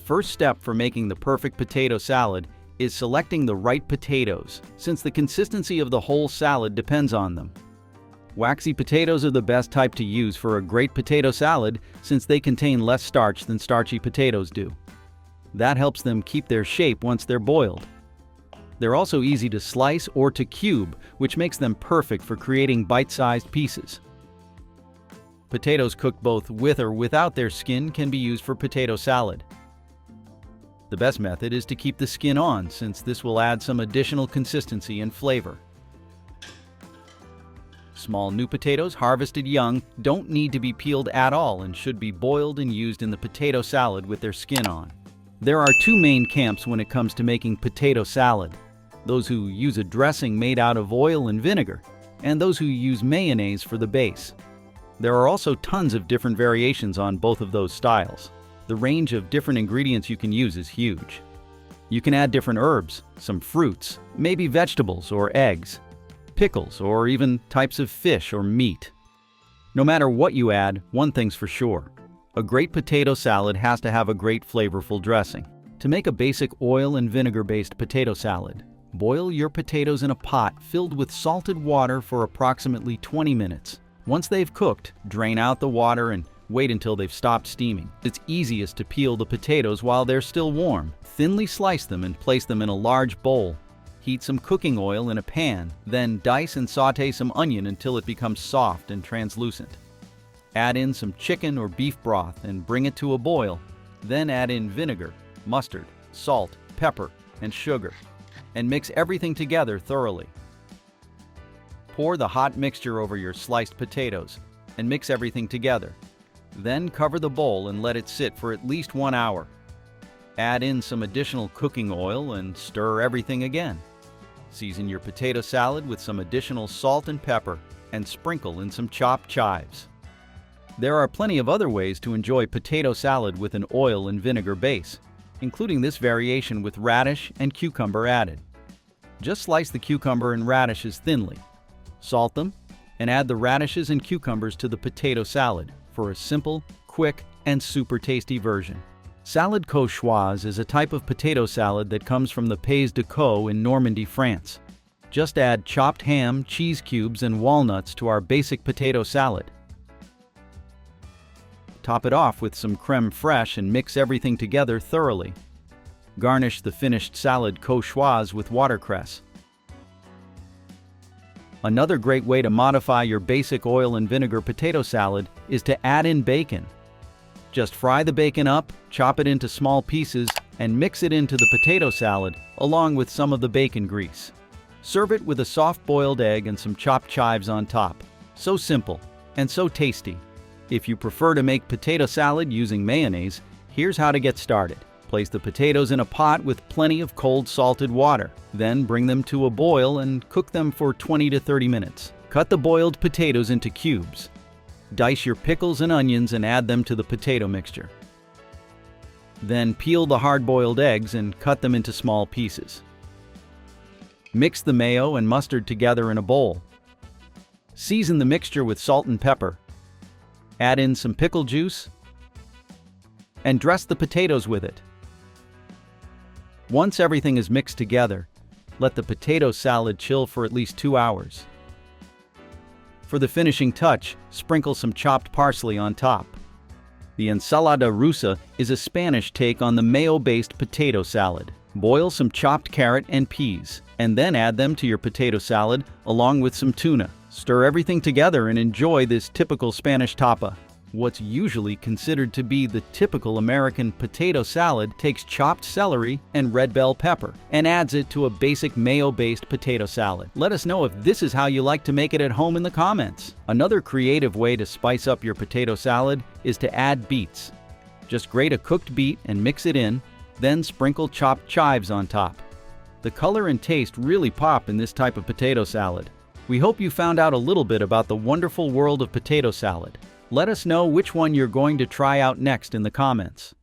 first step for making the perfect potato salad is selecting the right potatoes, since the consistency of the whole salad depends on them. Waxy potatoes are the best type to use for a great potato salad since they contain less starch than starchy potatoes do. That helps them keep their shape once they're boiled. They're also easy to slice or to cube, which makes them perfect for creating bite-sized pieces. Potatoes cooked both with or without their skin can be used for potato salad. The best method is to keep the skin on, since this will add some additional consistency and flavor. Small new potatoes harvested young don't need to be peeled at all and should be boiled and used in the potato salad with their skin on. There are two main camps when it comes to making potato salad: those who use a dressing made out of oil and vinegar, and those who use mayonnaise for the base. There are also tons of different variations on both of those styles. The range of different ingredients you can use is huge. You can add different herbs, some fruits, maybe vegetables or eggs, pickles, or even types of fish or meat. No matter what you add, one thing's for sure: a great potato salad has to have a great flavorful dressing. To make a basic oil and vinegar-based potato salad, boil your potatoes in a pot filled with salted water for approximately 20 minutes. Once they've cooked, drain out the water and wait until they've stopped steaming. It's easiest to peel the potatoes while they're still warm. Thinly slice them and place them in a large bowl. Heat some cooking oil in a pan, then dice and sauté some onion until it becomes soft and translucent. Add in some chicken or beef broth and bring it to a boil. Then add in vinegar, mustard, salt, pepper, and sugar, and mix everything together thoroughly. Pour the hot mixture over your sliced potatoes and mix everything together. Then cover the bowl and let it sit for at least 1 hour. Add in some additional cooking oil and stir everything again. Season your potato salad with some additional salt and pepper and sprinkle in some chopped chives. There are plenty of other ways to enjoy potato salad with an oil and vinegar base, including this variation with radish and cucumber added. Just slice the cucumber and radishes thinly. Salt them, and add the radishes and cucumbers to the potato salad for a simple, quick, and super tasty version. Salade Cauchoise is a type of potato salad that comes from the Pays de Caux in Normandy, France. Just add chopped ham, cheese cubes, and walnuts to our basic potato salad. Top it off with some crème fraîche and mix everything together thoroughly. Garnish the finished salad Cauchoise with watercress. Another great way to modify your basic oil and vinegar potato salad is to add in bacon. Just fry the bacon up, chop it into small pieces, and mix it into the potato salad along with some of the bacon grease. Serve it with a soft-boiled egg and some chopped chives on top. So simple and so tasty. If you prefer to make potato salad using mayonnaise, here's how to get started. Place the potatoes in a pot with plenty of cold salted water. Then bring them to a boil and cook them for 20 to 30 minutes. Cut the boiled potatoes into cubes. Dice your pickles and onions and add them to the potato mixture. Then peel the hard-boiled eggs and cut them into small pieces. Mix the mayo and mustard together in a bowl. Season the mixture with salt and pepper. Add in some pickle juice and dress the potatoes with it. Once everything is mixed together, let the potato salad chill for at least 2 hours. For the finishing touch, sprinkle some chopped parsley on top. The Ensalada Rusa is a Spanish take on the Mayo-based potato salad. Boil some chopped carrot and peas, and then add them to your potato salad along with some tuna. Stir everything together and enjoy this typical Spanish tapa. What's usually considered to be the typical American potato salad takes chopped celery and red bell pepper and adds it to a basic mayo-based potato salad. Let us know if this is how you like to make it at home in the comments. Another creative way to spice up your potato salad is to add beets. Just grate a cooked beet and mix it in, then sprinkle chopped chives on top. The color and taste really pop in this type of potato salad. We hope you found out a little bit about the wonderful world of potato salad. Let us know which one you're going to try out next in the comments.